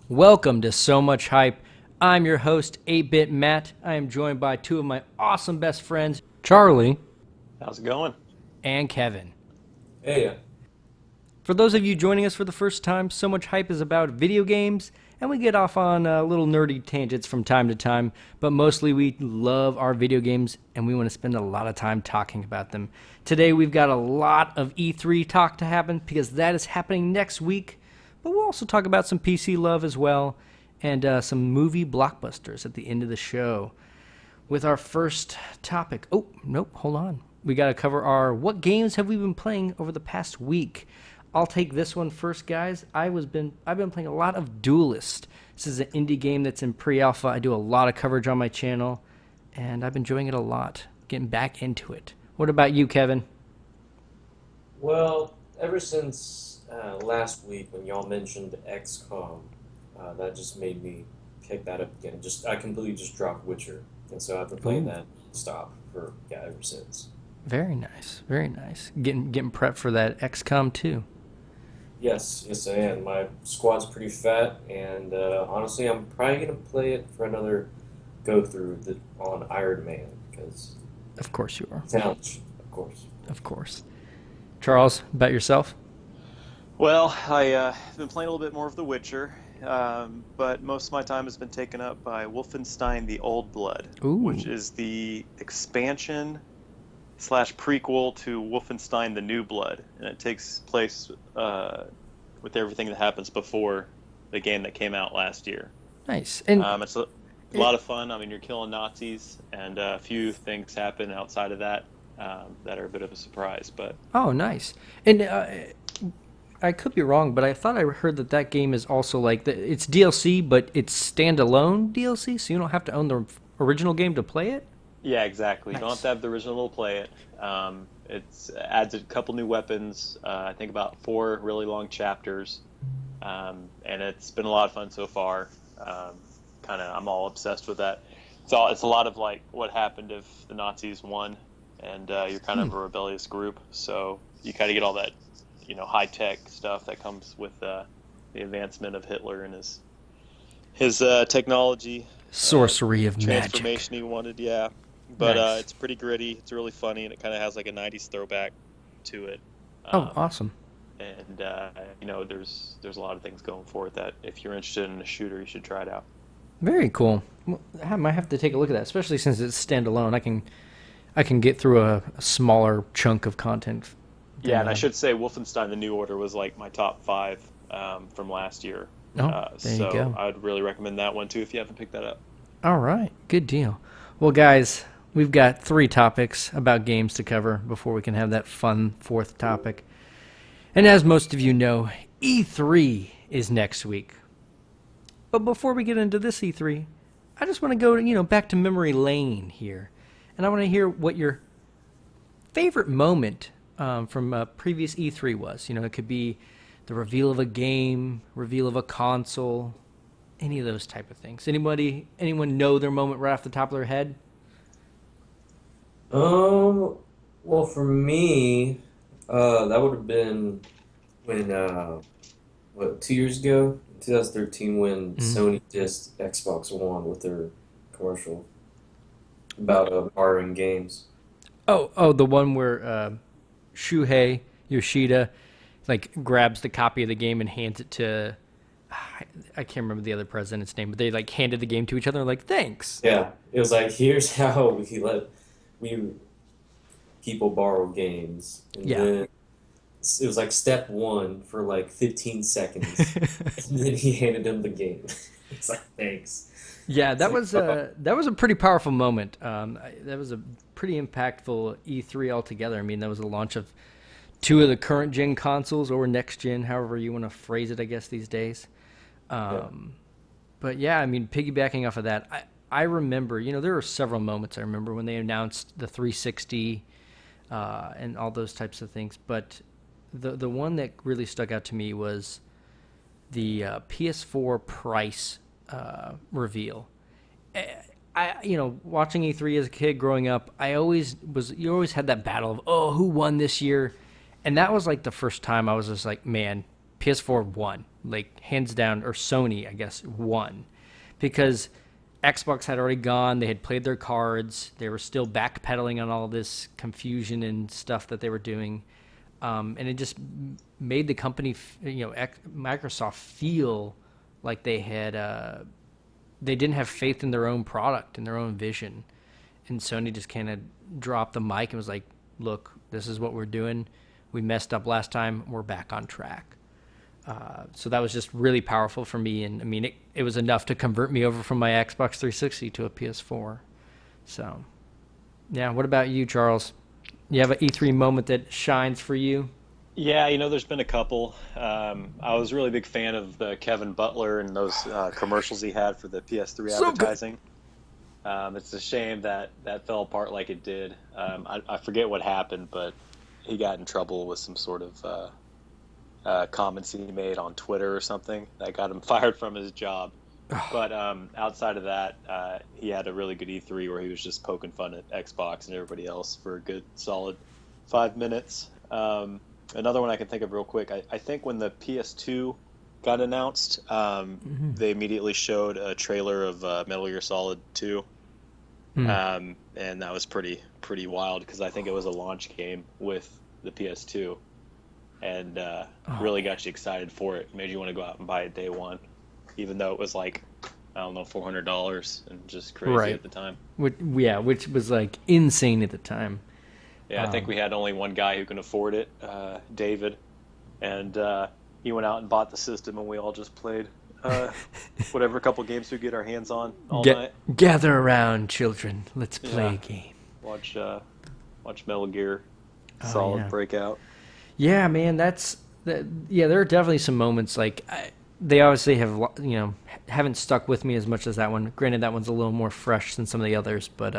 Welcome to So Much Hype. I'm your host, 8-Bit Matt. I am joined by two of my awesome best friends, Charlie How's it going? and Kevin. Hey, For those of you joining us for the first time, So Much Hype is about video games, and we get off on little nerdy tangents from time to time, but mostly we love our video games, and we want to spend a lot of time talking about them. Today we've got a lot of E3 talk to happen, because that is happening next week, but we'll also talk about some PC love as well, and some movie blockbusters at the end of the show. With our first topic, oh, nope, hold on. We got to cover our what games have we been playing over the past week. I'll take this one first, guys. I've been playing a lot of Duelist. This is an indie game that's in pre-alpha. I do a lot of coverage on my channel, and I've been enjoying it a lot. Getting back into it. What about you, Kevin? well, ever since last week when y'all mentioned XCOM, that just made me pick that up again. I completely just dropped Witcher, and so I've been playing Ooh. that stop for ever since. Very nice, very nice. Getting prepped for that XCOM 2. Yes, I am. My squad's pretty fat, and honestly, I'm probably gonna play it for another go through on Iron Man because Of course you are. challenge, of course. Of course. Charles, about yourself? Well, I've been playing a little bit more of The Witcher, but most of my time has been taken up by Wolfenstein: The Old Blood, Ooh. which is the expansion slash prequel to Wolfenstein: The New Blood, and it takes place with everything that happens before the game that came out last year. Nice. And It's a lot of fun. I mean, you're killing Nazis, and a few things happen outside of that that are a bit of a surprise, but. oh, nice. And I could be wrong, but I thought I heard that game is also it's DLC, but it's standalone DLC, so you don't have to own the original game to play it. Yeah, exactly. You don't have Nice. to have the original to play it. It adds a couple new weapons. I think about 4 really long chapters, and it's been a lot of fun so far. I'm all obsessed with that. It's a lot of like what happened if the Nazis won, and you're kind of a rebellious group. So you kind of get all that, high tech stuff that comes with the advancement of Hitler and his technology Sorcery of magic. transformation he wanted, yeah. But Nice. it's pretty gritty. It's really funny, and it kind of has like a '90s throwback to it. Oh, Um, awesome. and there's a lot of things going for it that if you're interested in a shooter, you should try it out. Very cool. Well, I might have to take a look at that, especially since it's standalone. I can get through a smaller chunk of content. Yeah, Than, and I should say Wolfenstein: The New Order was like my top 5 from last year. oh, there you So go. I would really recommend that one too if you haven't picked that up. All right, good deal. Well, guys, we've got 3 topics about games to cover before we can have that fun 4th topic. And as most of you know, E3 is next week. But before we get into this E3, I just want to go, back to memory lane here. And I want to hear what your favorite moment from a previous E3 was. It could be the reveal of a game, reveal of a console, any of those type of things. Anyone know their moment right off the top of their head? Well, for me, that would have been when, 2 years ago, 2013, when Mhm. Sony dissed Xbox One with their commercial about borrowing games. Oh, the one where Shuhei Yoshida grabs the copy of the game and hands it to I can't remember the other president's name, but they handed the game to each other and thanks. Yeah, it was like, here's how we people borrow games, and Yeah. then it was like step one for like 15 seconds, and then he handed him the game. It's like, thanks. Yeah, It's like, that was a pretty powerful moment. That was a pretty impactful E3 altogether. I mean, that was the launch of 2 of the current gen consoles, or next gen, however you want to phrase it, I guess these days. yeah. But yeah, I mean, piggybacking off of that, I remember, there were several moments I remember when they announced the 360 and all those types of things. But the one that really stuck out to me was the PS4 price reveal. Watching E3 as a kid growing up, you always had that battle of, oh, who won this year? And that was like the first time I was just like, man, PS4 won, like hands down, or Sony, I guess, won, because Xbox had already gone. They had played their cards. They were still backpedaling on all this confusion and stuff that they were doing, and it just made the company, Microsoft, feel like they didn't have faith in their own product and their own vision. And Sony just kind of dropped the mic and was like, "Look, this is what we're doing. We messed up last time. We're back on track." So that was just really powerful for me. And I mean, it was enough to convert me over from my Xbox 360 to a PS4. So, yeah. What about you, Charles? You have an E3 moment that shines for you? Yeah, there's been a couple. I was a really big fan of the Kevin Butler and those commercials he had for the PS3 So good. advertising. It's a shame that fell apart like it did. I forget what happened, but he got in trouble with some sort of comments he made on Twitter or something that got him fired from his job. But outside of that, he had a really good E3 where he was just poking fun at Xbox and everybody else for a good solid 5 minutes. Another one I can think of real quick, I think when the PS2 got announced, they immediately showed a trailer of Metal Gear Solid 2. And that was pretty wild because I think it was a launch game with the PS2 and really got you excited for it. Made you want to go out and buy it day one, even though it was like, I don't know, $400 and just crazy at the time. Which was like insane at the time. Yeah, I think we had only one guy who can afford it, David, and he went out and bought the system, and we all just played whatever couple games we get our hands on all night. Gather around, children. Let's play a game. Watch Metal Gear Solid break out. Yeah, man, there are definitely some moments like they obviously have, haven't stuck with me as much as that one. Granted, that one's a little more fresh than some of the others, but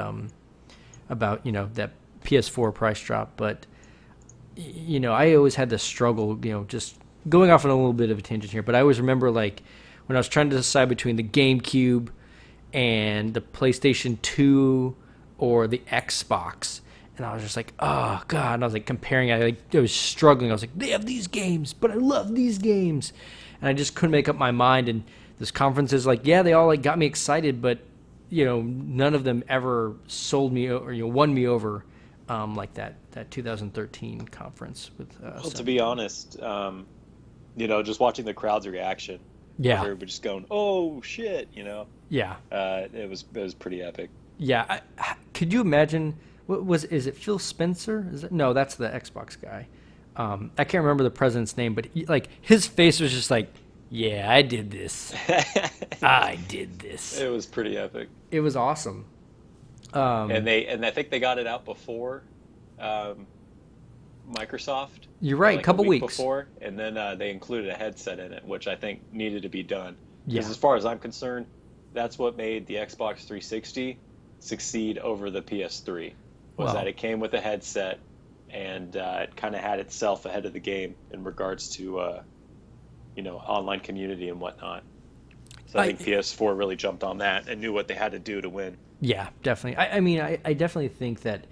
about that PS4 price drop. But I always had this struggle, just going off on a little bit of a tangent here, but I always remember like when I was trying to decide between the GameCube and the PlayStation 2 or the Xbox, and I was just like, oh god, and I was like comparing. I was struggling. I was like, they have these games, but I love these games, and I just couldn't make up my mind. And this conference is like, yeah, they all like got me excited, but none of them ever sold me or won me over like that 2013 conference with. Well, to be honest, just watching the crowd's reaction. Yeah. Everybody just going, oh shit, Yeah. It was pretty epic. Yeah. Could you imagine? Is it Phil Spencer? No, that's the Xbox guy. I can't remember the president's name, but his face was just like, yeah, I did this. I did this. It was pretty epic. It was awesome. And I think they got it out before Microsoft. You're right, like a couple week weeks before, and then they included a headset in it, which I think needed to be done. Yeah. Because as far as I'm concerned, that's what made the Xbox 360 succeed over the PS3. Was that it came with a headset, and it kind of had itself ahead of the game in regards to online community and whatnot. So I think PS4 really jumped on that and knew what they had to do to win. Yeah, definitely. I definitely think that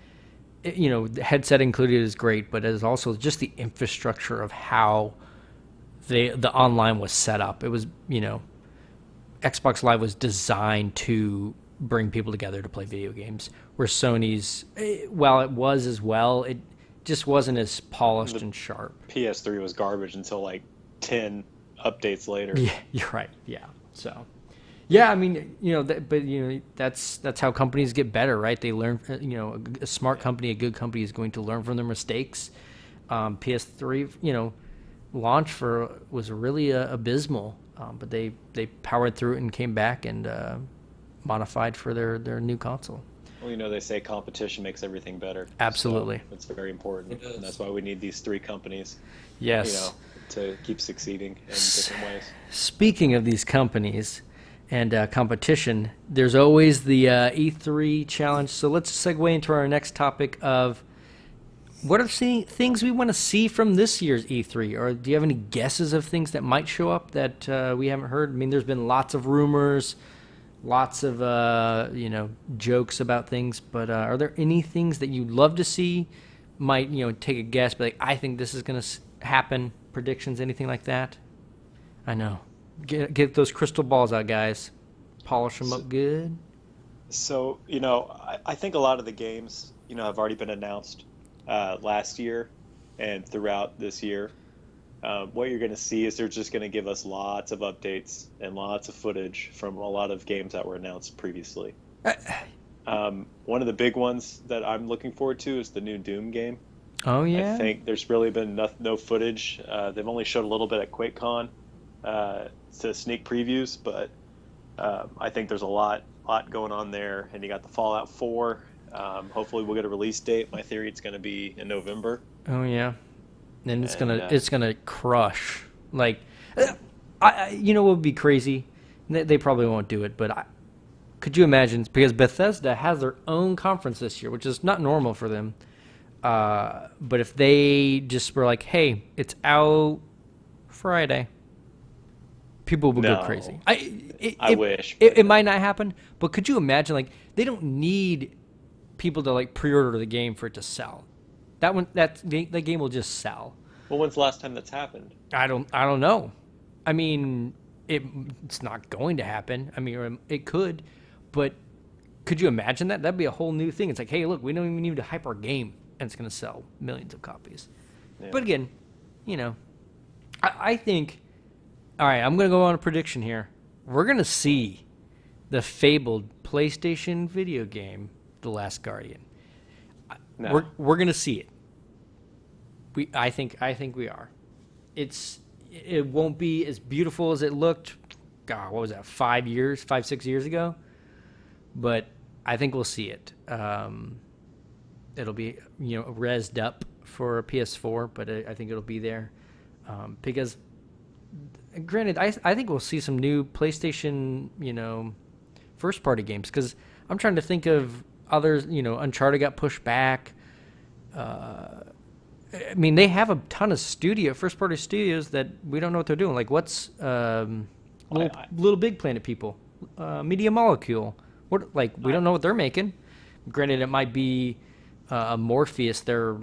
the headset included is great, but it is also just the infrastructure of how the online was set up. It was Xbox Live was designed to bring people together to play video games, where Sony's, while it was as well, it just wasn't as polished and sharp. PS3 was garbage until like 10 updates later. Yeah, you're right. Yeah. So, yeah, that's how companies get better, right? They learn. A smart company, a good company, is going to learn from their mistakes. PS3, launch was really abysmal, but they powered through it and came back and modified for their new console. Well, they say competition makes everything better. Absolutely. So it's very important. And that's why we need these three companies. Yes. To keep succeeding in different ways. Speaking of these companies and competition, there's always the E3 challenge. So let's segue into our next topic of what are things we want to see from this year's E3? Or do you have any guesses of things that might show up that we haven't heard? I mean, there's been lots of rumors, lots of jokes about things, but are there any things that you'd love to see? Might take a guess, but I think this is going to happen. Predictions, anything like that? I know. Get those crystal balls out, guys. Polish them up good. So, I think a lot of the games, have already been announced last year and throughout this year. What you're going to see is they're just going to give us lots of updates and lots of footage from a lot of games that were announced previously. One of the big ones that I'm looking forward to is the new Doom game. Oh, yeah? I think there's really been no footage. They've only showed a little bit at QuakeCon to sneak previews, but I think there's a lot going on there. And you got the Fallout 4. Hopefully we'll get a release date. My theory it's going to be in November. Oh, yeah. And it's gonna crush. Like, what would be crazy? They probably won't do it, but could you imagine? Because Bethesda has their own conference this year, which is not normal for them. But if they just were like, "Hey, it's out Friday," people would go crazy. I wish. It might not happen, but could you imagine? Like, they don't need people to like pre-order the game for it to sell. That game will just sell. Well, when's the last time that's happened? I don't know. I mean, it's not going to happen. I mean, it could, but could you imagine that? That'd be a whole new thing. It's like, hey, look, we don't even need to hype our game, and it's going to sell millions of copies. Yeah. But again, I think. All right, I'm going to go on a prediction here. We're going to see the fabled PlayStation video game, The Last Guardian. No. We're gonna see it. I think we are. It won't be as beautiful as it looked. God, what was that? 6 years ago. But I think we'll see it. It'll be rezzed up for a PS4, but I think it'll be there because. Granted, I think we'll see some new PlayStation first party games because I'm trying to think of. Others, Uncharted got pushed back. I mean, they have a ton of first-party studios that we don't know what they're doing. Like, what's Little Big Planet people? Media Molecule. We don't know what they're making. Granted, it might be a Morpheus, their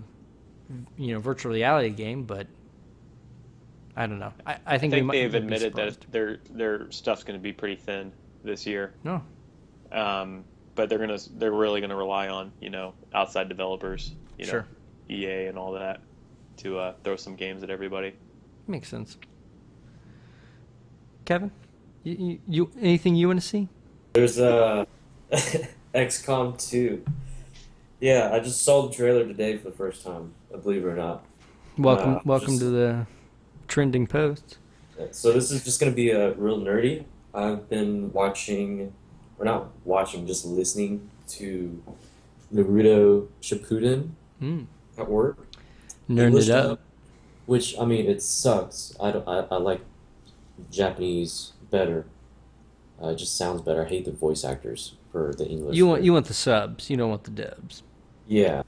virtual reality game, but I don't know. I think they've admitted that their stuff's going to be pretty thin this year. No. But they're really gonna rely on outside developers, sure. EA and all that to throw some games at everybody. Makes sense. Kevin, you anything you want to see? There's XCOM 2. Yeah, I just saw the trailer today for the first time. Believe it or not. Welcome to the trending posts. So this is just gonna be real nerdy. I've been watching. We're not watching, just listening to Naruto Shippuden at work. Nerd it up. Which, I mean, it sucks. I like Japanese better. It just sounds better. I hate the voice actors for the English. You want the subs. You don't want the dubs. Yeah.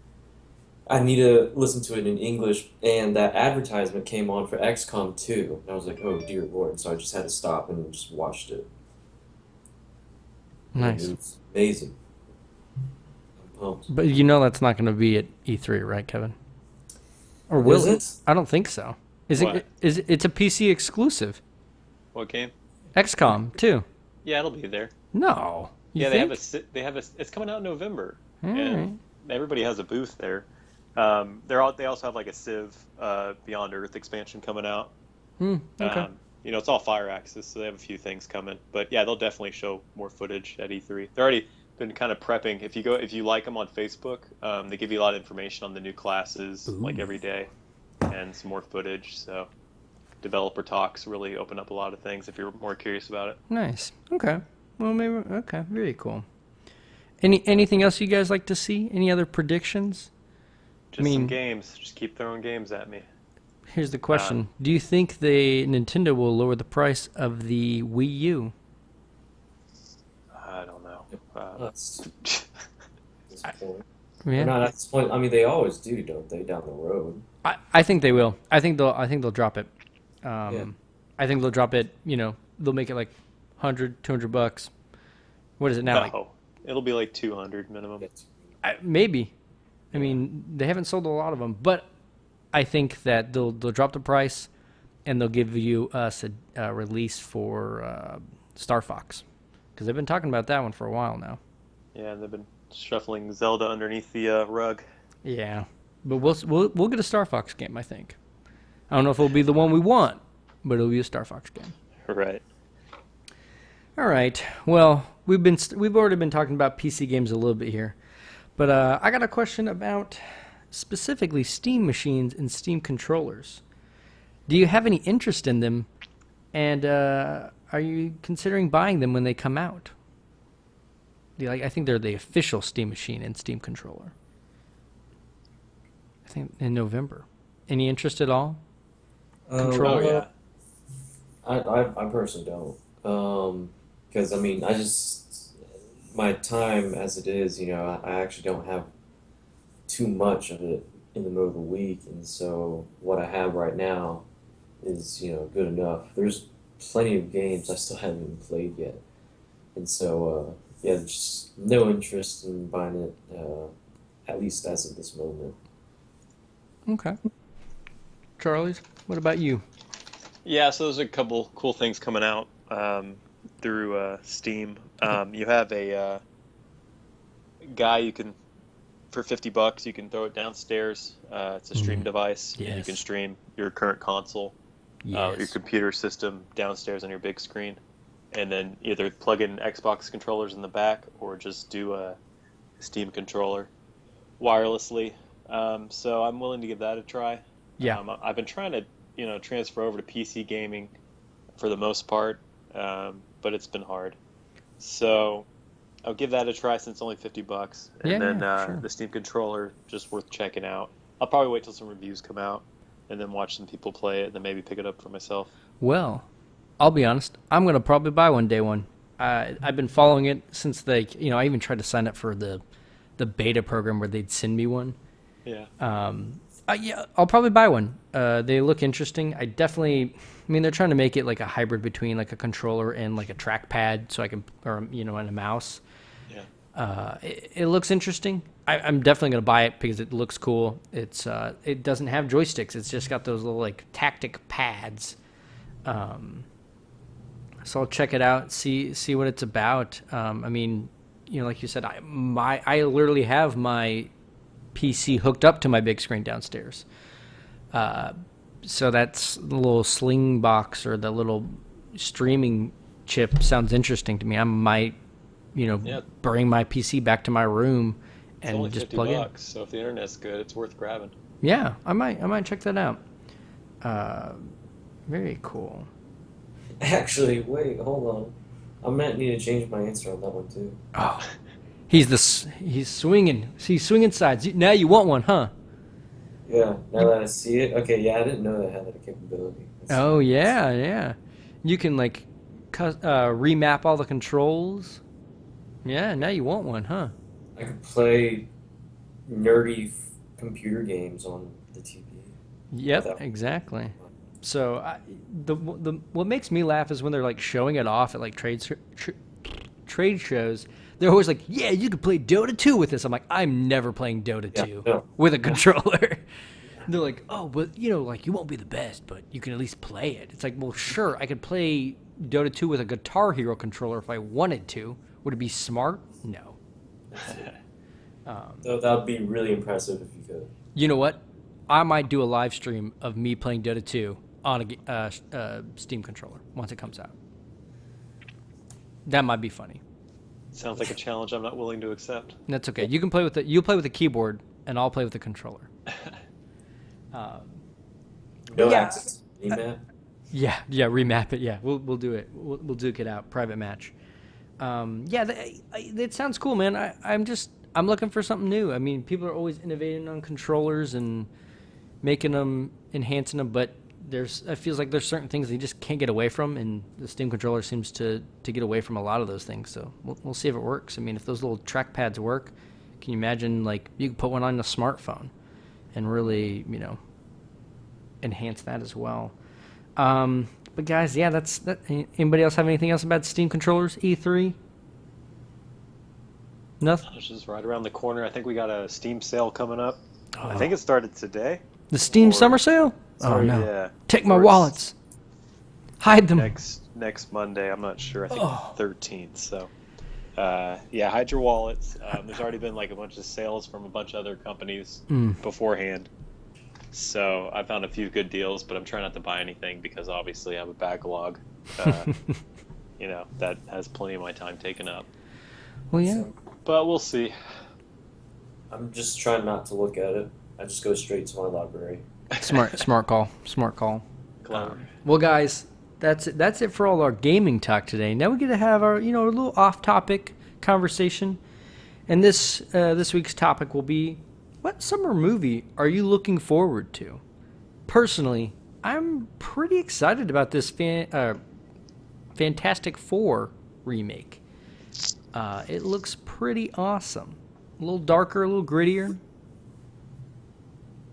I need to listen to it in English, and that advertisement came on for XCOM 2. And I was like, oh, dear Lord. So I just had to stop and just watched it. Nice. It's amazing. I'm pumped. But that's not going to be at E3, right, Kevin? Or will it? I don't think so. It's a PC exclusive. What game? XCOM 2. Yeah, it'll be there. No. They have it's coming out in November. And everybody has a booth there. They also have like a Civ Beyond Earth expansion coming out. Okay. It's all Fire Axis, so they have a few things coming. But yeah, they'll definitely show more footage at E3. They're already been kind of prepping. If you like them on Facebook, they give you a lot of information on the new classes like every day, and some more footage. So developer talks really open up a lot of things if you're more curious about it. Nice. Okay. Well, maybe. Okay. Very cool. Anything else you guys like to see? Any other predictions? Some games. Just keep throwing games at me. Here's the question. Do you think Nintendo will lower the price of the Wii U? I don't know. That's Yeah. Not at this point. I mean, they always do, don't they, down the road? I think they will. I think they'll drop it. I think they'll drop it, they'll make it like $100, $200. What is it now? No, it'll be like 200 minimum. Maybe. I mean, they haven't sold a lot of them, but I think that they'll drop the price, and they'll give you us a release for Star Fox, because they've been talking about that one for a while now. Yeah, and they've been shuffling Zelda underneath the rug. Yeah, but we'll get a Star Fox game, I think. I don't know if it'll be the one we want, but it'll be a Star Fox game. Right. All right. Well, we've already been talking about PC games a little bit here, but I got a question about specifically Steam machines and Steam controllers. Do you have any interest in them, and are you considering buying them when they come out? I think they're the official Steam machine and Steam controller. I think in November. Any interest at all? Oh, yeah. I personally don't. Because I mean, my time as it is, I actually don't have too much of it in the middle of the week, and so what I have right now is, good enough. There's plenty of games I still haven't even played yet, and so yeah, there's just no interest in buying it, at least as of this moment. Okay. Charlie's, what about you? Yeah, so there's a couple cool things coming out through Steam. You have a guy you can, for $50, you can throw it downstairs. It's a stream device. Yes. And you can stream your current console, Yes. your computer system downstairs on your big screen, and then either plug in Xbox controllers in the back or just do a Steam controller wirelessly. So I'm willing to give that a try. Yeah. I've been trying to, transfer over to PC gaming for the most part, but it's been hard. So I'll give that a try since it's only $50, and Yeah, then sure. the Steam controller just worth checking out. I'll probably wait till some reviews come out, and then watch some people play it, and then maybe pick it up for myself. Well, I'll be honest. I'm going to probably buy one day one. I've been following it since I even tried to sign up for the beta program where they'd send me one. Yeah. Yeah, I'll probably buy one. They look interesting. They're trying to make it like a hybrid between like a controller and like a trackpad, so I can, and a mouse. Yeah. It looks interesting. I'm definitely gonna buy it because it looks cool. It doesn't have joysticks. It's just got those little like tactic pads. So I'll check it out, see what it's about. Like you said, I literally have my PC hooked up to my big screen downstairs. So that's the little sling box or the little streaming chip sounds interesting to me. I might, bring my PC back to my room It's only and just $50, plug in. so if the internet's good, it's worth grabbing. Yeah, I might check that out. Very cool. Actually, wait, hold on. I might need to change my answer on that one too. Oh, he's swinging. He's swinging sides. Now you want one, huh? Yeah, now that I see it, okay, yeah, I didn't know that had that capability. Oh yeah. You can like remap all the controls. Yeah, now you want one, huh? I could play nerdy computer games on the TV. Yep, Without- exactly. So the what makes me laugh is when they're like showing it off at like trade shows. They're always like, "Yeah, you could play Dota 2 with this." I'm like, "I'm never playing Dota 2 no. with a controller." They're like, "Oh, but you won't be the best, but you can at least play it." It's like, well, sure, I could play Dota 2 with a Guitar Hero controller if I wanted to. Would it be smart? No. So that would be really impressive if you could. You know what? I might do a live stream of me playing Dota 2 on a Steam controller once it comes out. That might be funny. Sounds like a challenge I'm not willing to accept. And that's okay. You can play with you'll play with the keyboard, and I'll play with the controller. No Yeah. access. Remap? Yeah, remap it. Yeah, we'll do it. We'll duke it out. Private match. It sounds cool, man. I'm looking for something new. I mean, people are always innovating on controllers and making them, enhancing them, but it feels like there's certain things they just can't get away from, and the Steam controller seems to get away from a lot of those things. So we'll see if it works. I mean, if those little trackpads work, can you imagine like you can put one on a smartphone and really enhance that as well. But guys, yeah, that's that. Anybody else have anything else about Steam controllers? E3? Nothing. It's just right around the corner. I think we got a Steam sale coming up. Oh. I think it started today. The Steam or summer sale? Oh Sorry. no! yeah, Take my or wallets. Hide them. next Monday. I'm not sure. I think Oh. the 13th. So yeah, hide your wallets. There's already been like a bunch of sales from a bunch of other companies Mm. beforehand. So I found a few good deals, but I'm trying not to buy anything because obviously I have a backlog. Uh, that has plenty of my time taken up. Well, yeah. So But we'll see. I'm just trying not to look at it. I just go straight to my library. Smart call. Smart call. Clever. Well, guys, that's it. That's it for all our gaming talk today. Now we get to have our, a little off-topic conversation. And this week's topic will be, what summer movie are you looking forward to? Personally, I'm pretty excited about this Fantastic Four remake. It looks pretty awesome. A little darker, a little grittier.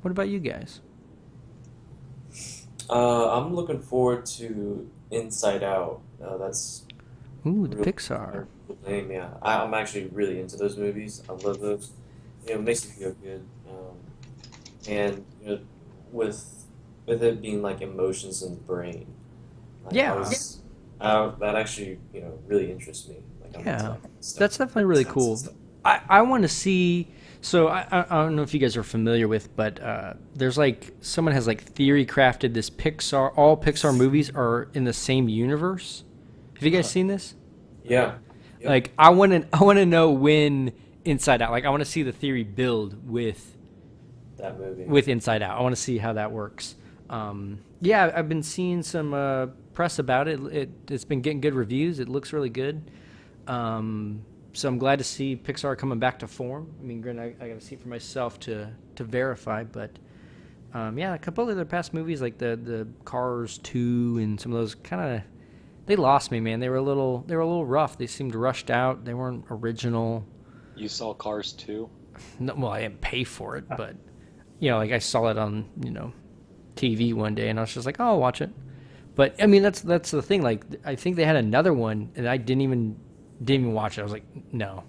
What about you guys? I'm looking forward to Inside Out. That's Ooh, the real Pixar. cool name. Yeah, I'm actually really into those movies. I love those. It makes me feel good. And with it being like emotions in the brain, like Yeah. that actually really interests me. Like I'm Yeah, into stuff, that's definitely really sense and cool. stuff. I want to see. So I don't know if you guys are familiar with, but there's like someone has like theory crafted this Pixar. All Pixar movies are in the same universe. Have you guys seen this? Yeah. Yep. Like I want to know when Inside Out. Like I want to see the theory build with That movie. Inside Out. I want to see how that works. Yeah, I've been seeing some press about it. It's been getting good reviews. It looks really good. So I'm glad to see Pixar coming back to form. I mean, granted, I got to see it for myself to verify, but yeah, a couple of their past movies like the Cars 2 and some of those kind of they lost me, man. They were a little rough. They seemed rushed out. They weren't original. You saw Cars 2? No, well, I didn't pay for it, but like I saw it on TV one day, and I was just like, oh, I'll watch it. But I mean, that's the thing. Like, I think they had another one, and I didn't even watch it. I was like, no,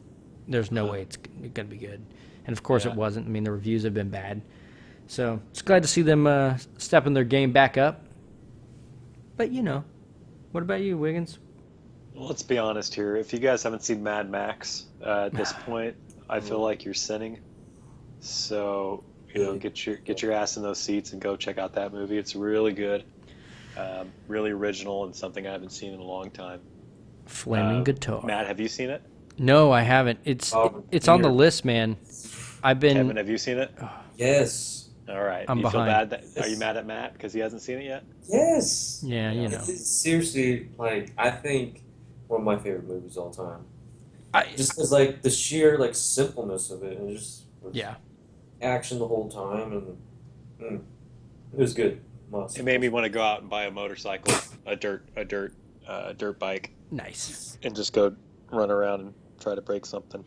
there's no way it's gonna be good. And of course, Yeah. it wasn't. I mean, the reviews have been bad. So it's glad to see them stepping their game back up. But what about you, Wiggins? Well, let's be honest here. If you guys haven't seen Mad Max at this point, I feel like you're sinning. So, Really? get your ass in those seats and go check out that movie. It's really good, really original, and something I haven't seen in a long time. Flaming guitar. Matt, have you seen it? No, I haven't. It's Oh, on the dear. list, man. I've been. Kevin, have you seen it? Yes. All right. I'm You feel behind. bad are you mad at Matt because he hasn't seen it yet? Yes. Yeah, It's seriously, like, I think one of my favorite movies of all time. I Just as like the sheer like simpleness of it, and it just was yeah. action the whole time, and it was good. Must. It made me want to go out and buy a motorcycle, a dirt bike, Nice. and just go run around and try to break something.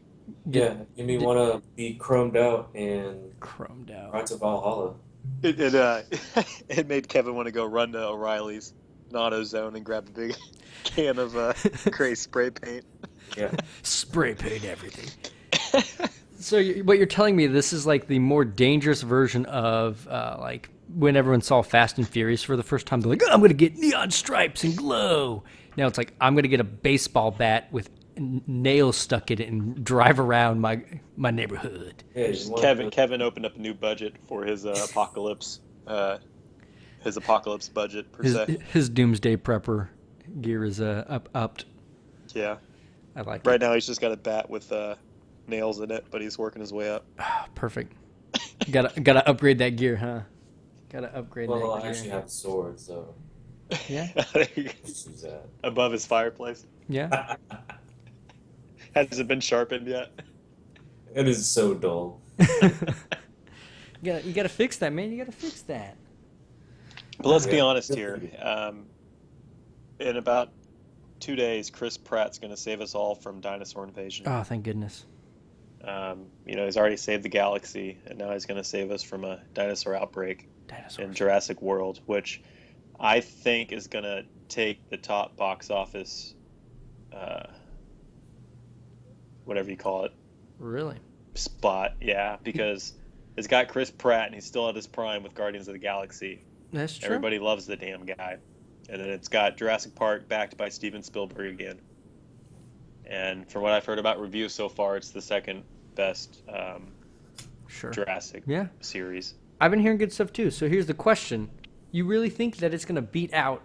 Yeah, you may want to be chromed out and Chromed out. ride to Valhalla. It made Kevin want to go run to O'Reilly's, an AutoZone, and grab a big can of gray spray paint. Yeah. Spray paint everything. So what you're telling me, this is like the more dangerous version of like when everyone saw Fast and Furious for the first time. They're like, oh, I'm going to get neon stripes and glow. Now it's like, I'm going to get a baseball bat with nails stuck in it and drive around my neighborhood. Yeah, you want Kevin opened up a new budget for his apocalypse budget per se. His doomsday prepper gear is upped. Yeah. I like Right it. now he's just got a bat with nails in it, but he's working his way up. Perfect. Gotta upgrade that gear, huh? Gotta upgrade Well, that I actually gear. have a sword, so Yeah. There you go. just use that. Above his fireplace. Yeah. Has it been sharpened yet? It is so dull. You gotta fix that, man. You gotta fix that. But let's be Yeah. honest here. In about 2 days, Chris Pratt's going to save us all from dinosaur invasion. Oh, thank goodness. He's already saved the galaxy, and now he's going to save us from a dinosaur outbreak in Dinosaurs. Jurassic World, which I think is going to take the top box office, whatever you call it, Really? spot. Yeah, because It's got Chris Pratt, and he's still at his prime with Guardians of the Galaxy. That's true. Everybody loves the damn guy. And then it's got Jurassic Park backed by Steven Spielberg again. And from what I've heard about reviews so far, it's the second best Sure. Jurassic Yeah. series. I've been hearing good stuff too. So here's the question: you really think that it's gonna beat out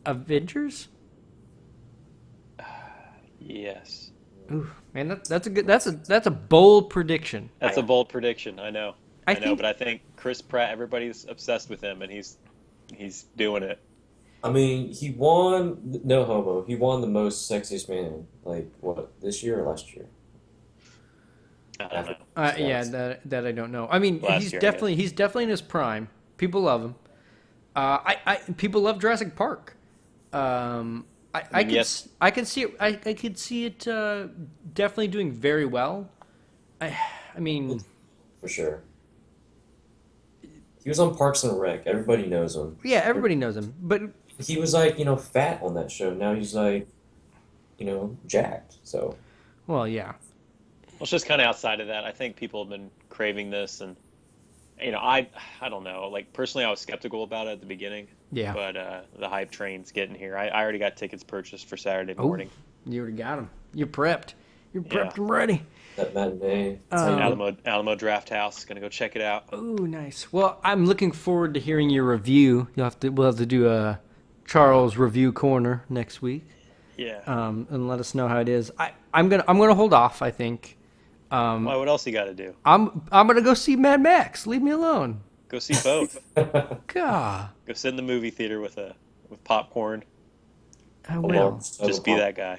Avengers? Yes. Ooh, man, that's a bold prediction. That's a bold prediction, I know. I I know, think- but I think Chris Pratt, everybody's obsessed with him, and he's doing it. I mean, he won, no homo, he won the most sexiest man, like, what, this year or last year? I don't know. Yeah, that I don't know. I mean, Last he's year, I definitely in his prime. People love him. I people love Jurassic Park. Yes. I could see it. I could see it definitely doing very well. I mean, For sure. He was on Parks and Rec. Everybody knows him. yeah, everybody knows him, but He was like, fat on that show. Now he's like, jacked. So, well, yeah, Well, it's just kind of outside of that. I think people have been craving this, and I don't know. Like personally, I was skeptical about it at the beginning. yeah. But the hype train's getting here. I already got tickets purchased for Saturday Oh, morning. you already got him. You're prepped. You're Yeah. prepped and ready. that matinee. That's how you do it. Alamo Draft House. Gonna go check it out. Oh, nice. Well, I'm looking forward to hearing your review. We'll have to do a Charles review corner next week. Yeah. And let us know how it is. I'm gonna hold off. I think. Why? What else you got to do? I'm gonna go see Mad Max. Leave me alone. Go see both. God, Go sit in the movie theater with popcorn. I A will. large tub Just of be pop- that guy.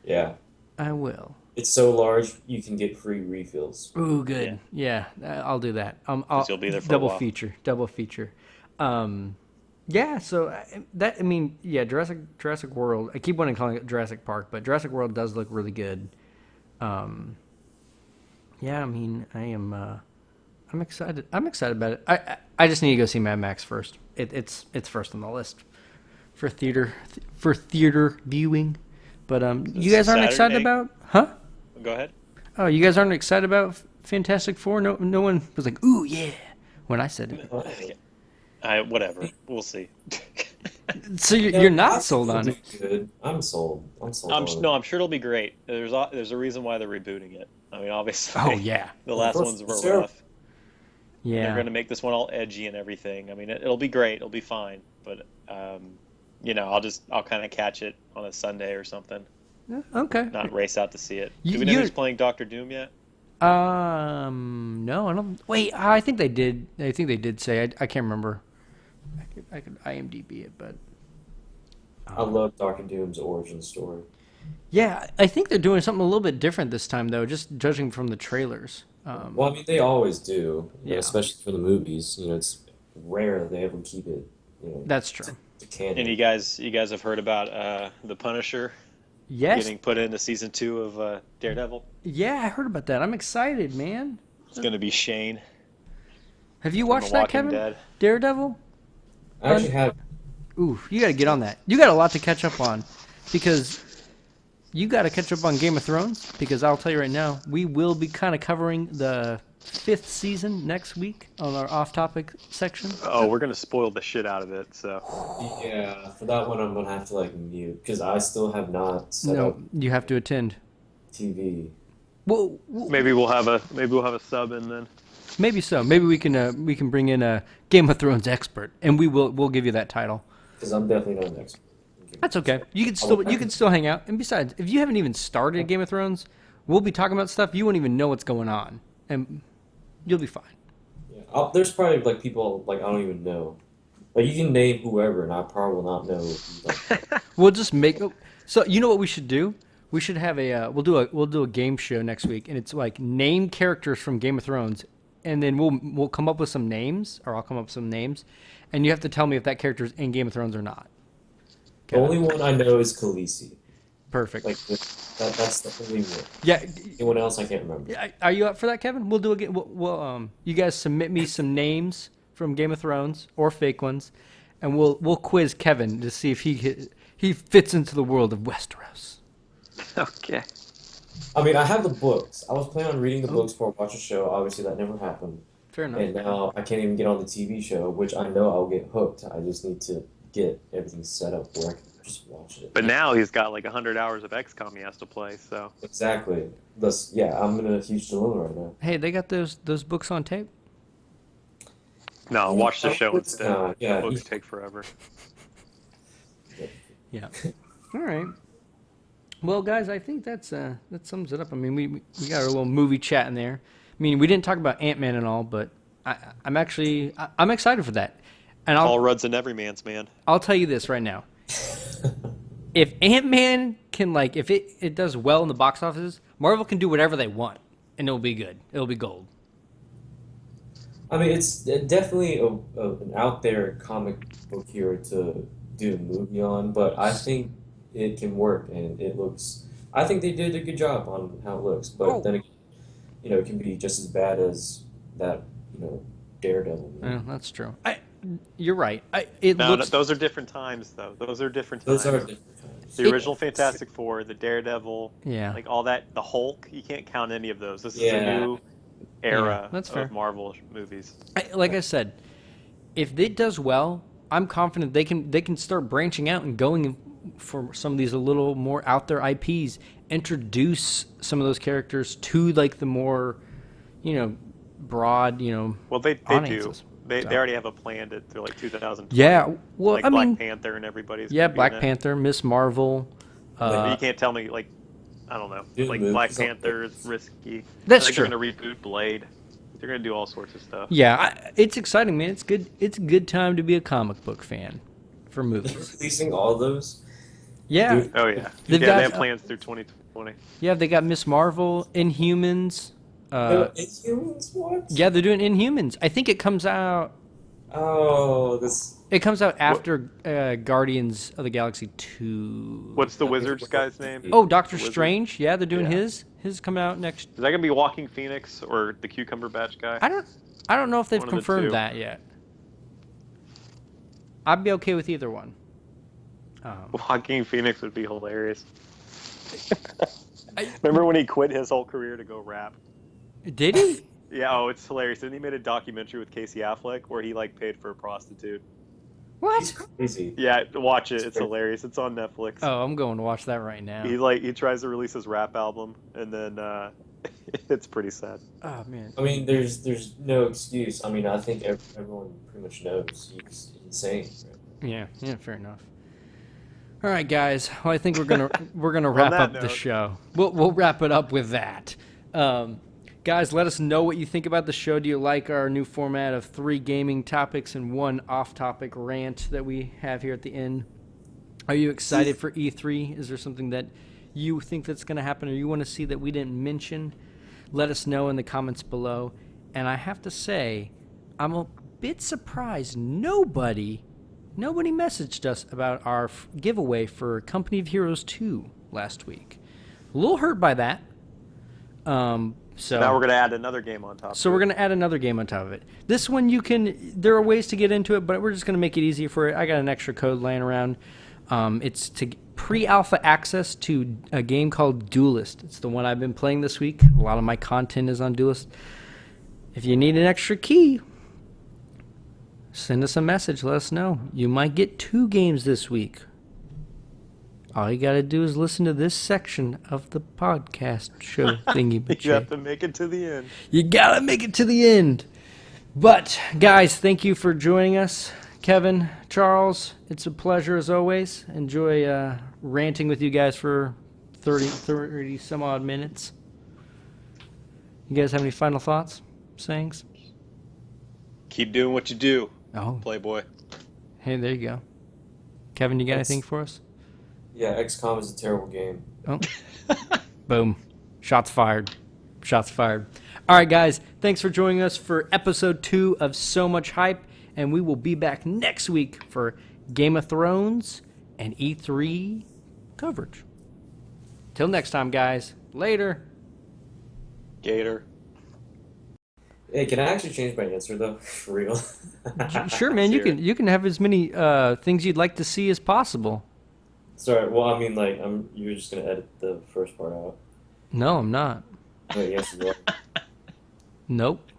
Yeah. I will. It's so large, you can get free refills. Ooh, good. Yeah, I'll do that. I'll 'Cause you'll be there for a double while. feature. Double feature. Yeah. So Jurassic World. I keep wanting to call it Jurassic Park, but Jurassic World does look really good. Yeah, I mean, I'm excited. I'm excited about it. I just need to go see Mad Max first. It's first on the list for theater viewing. But you guys aren't excited Saturday? about, huh? Go ahead. Oh, you guys aren't excited about Fantastic Four? No one was like, "Ooh, yeah," when I said it. Whatever. We'll see. So you're not sold on it. Good. I'm sold. I'm sold on it. I'm sure it'll be great. There's a reason why they're rebooting it. I mean, obviously. Oh yeah, The last Well, ones were sure. rough. They're yeah. going to make this one all edgy and everything. I mean, it'll be great. It'll be fine. But I'll kind of catch it on a Sunday or something. Okay. Not race out to see it. You- Do we know you- who's playing Doctor Doom yet? No, I don't. Wait, I think they did. I think they did say. I can't remember. I could IMDb it, but I love Doctor Doom's origin story. yeah, I think they're doing something a little bit different this time, though. Just judging from the trailers. Well, I mean, they always do, Yeah. especially for the movies. It's rare that they ever keep it, That's true. to canon. And you guys have heard about the Punisher Yes. getting put into season 2 of Daredevil? Yeah, I heard about that. I'm excited, man. It's going to be Shane Have you from watched The that, Walking Kevin? Dead. Daredevil? I actually have. Ooh, you got to get on that. You got a lot to catch up on because you got to catch up on Game of Thrones because I'll tell you right now, we will be kind of covering the 5th season next week on our off-topic section. Oh, we're going to spoil the shit out of it. So Yeah, for that one, I'm gonna have to mute because I still have not set No, up you have to attend. TV. Well, maybe we'll have a sub in then. maybe so. Maybe we can bring in a Game of Thrones expert, and we'll give you that title. Because I'm definitely not an expert. That's okay. You can still hang out. And besides, if you haven't even started Game of Thrones, we'll be talking about stuff you won't even know what's going on, and you'll be fine. Yeah, there's probably people I don't even know. You can name whoever, and I probably will not know. who you We'll just make. So you know what we should do? We should have we'll do a game show next week, and it's like name characters from Game of Thrones, and then we'll come up with some names, or I'll come up with some names, and you have to tell me if that character's in Game of Thrones or not. The only one I know is Khaleesi. Perfect. That's the only one. Yeah. Anyone else I can't remember. Are you up for that, Kevin? We'll do a game. You guys submit me some names from Game of Thrones or fake ones, and we'll quiz Kevin to see if he fits into the world of Westeros. Okay. I mean, I have the books. I was planning on reading the books before I watch the show. Obviously, that never happened. Fair enough. And now I can't even get on the TV show, which I know I'll get hooked. I just need to get everything set up where I can just watch it. But now he's got like 100 hours of XCOM he has to play. So Exactly. Yeah, I'm in a huge dilemma right now. Hey, they got those books on tape. no, watch the show It's instead. not. The Yeah, books take forever. Yeah. All right. Well, guys, I think that sums it up. I mean, we got a little movie chat in there. I mean, we didn't talk about Ant-Man and all, but I'm excited for that. And All runs in every man's man. I'll tell you this right now. If Ant-Man can, like, if it does well in the box offices, Marvel can do whatever they want, and it'll be good. It'll be gold. I mean, it's definitely an out there comic book hero to do a movie on, but I think it can work, and it looks. I think they did a good job on how it looks, but then again, it can be just as bad as that, Daredevil movie. Yeah, that's true. You're right. No, those are different times, though. Those are different times. Those are different times. The original Fantastic Four, the Daredevil, Yeah. like all that, the Hulk. You can't count any of those. This is Yeah. a new era that's fair. of Marvel movies. Like I said, if it does well, I'm confident they can start branching out and going for some of these a little more out there IPs. Introduce some of those characters to like the more, broad, Well, they do. audiences. They already have a plan through like 2020. Yeah, well, like I Black mean, Panther and everybody's. yeah, gonna be Black in it. Panther, Miss Marvel. But you can't tell me like, I don't know, Dude, like movies Black on Panther purpose. is risky. That's I think true. They're gonna reboot Blade. They're gonna do all sorts of stuff. Yeah, it's exciting, man. It's good. It's a good time to be a comic book fan for They're movies. releasing all those. Yeah, Dude. Oh yeah, They've yeah. got- They have plans through 2020. yeah. They got Miss Marvel, Inhumans. Inhumans, what? Yeah, they're doing Inhumans. I think it comes out. Oh, this. It comes out after Guardians of the Galaxy 2. What's the I think Wizard's it's guy's like- name? Oh, Doctor Wizard. Strange. Yeah, they're doing Yeah. his. His coming out next. Is that gonna be Walking Phoenix or the Cucumber Batch guy? I don't know if they've One of the confirmed two. that yet. I'd be okay with either one. Walking Phoenix would be hilarious. Remember when he quit his whole career to go rap? Did he? Yeah, oh, it's hilarious. And he made a documentary with Casey Affleck where he like paid for a prostitute. He's What? crazy. Yeah, watch it. It's hilarious. It's on Netflix. Oh, I'm going to watch that right now. He tries to release his rap album and then it's pretty sad. Oh man. I mean, there's no excuse. I mean, I think everyone pretty much knows he's insane. Right? Yeah, fair enough. All right, guys. Well, I think we're gonna wrap that up the note. show. We'll wrap it up with that. Guys, let us know what you think about the show. Do you like our new format of 3 gaming topics and 1 off-topic rant that we have here at the end? Are you excited for E3? Is there something that you think that's going to happen or you want to see that we didn't mention? Let us know in the comments below. And I have to say, I'm a bit surprised nobody messaged us about our giveaway for Company of Heroes 2 last week. A little hurt by that. So Now we're gonna add another game on top. we're going to add another game on top of it. This one there are ways to get into it, but we're just going to make it easier for it. I got an extra code laying around. It's to pre-alpha access to a game called Duelist. It's the one I've been playing this week. A lot of my content is on Duelist. If you need an extra key, send us a message. Let us know. You might get 2 games this week. All you got to do is listen to this section of the podcast show thingy. You have to make it to the end. You gotta make it to the end. But, guys, thank you for joining us. Kevin, Charles, it's a pleasure as always. Enjoy ranting with you guys for 30 some odd minutes. You guys have any final thoughts, sayings? Keep doing what you do, Oh, Playboy. hey, there you go. Kevin, you got Yes. anything for us? Yeah, XCOM is a terrible game. Oh, boom. Shots fired. Shots fired. All right, guys. Thanks for joining us for episode 2 of So Much Hype. And we will be back next week for Game of Thrones and E3 coverage. Till next time, guys. Later. Gator. Hey, can I actually change my answer though? For real? Sure, man. You Let's hear can have as many things you'd like to see as possible. Sorry. Well, I mean, like, you're just gonna edit the first part out. No, I'm not. Wait, yes, you are. Nope.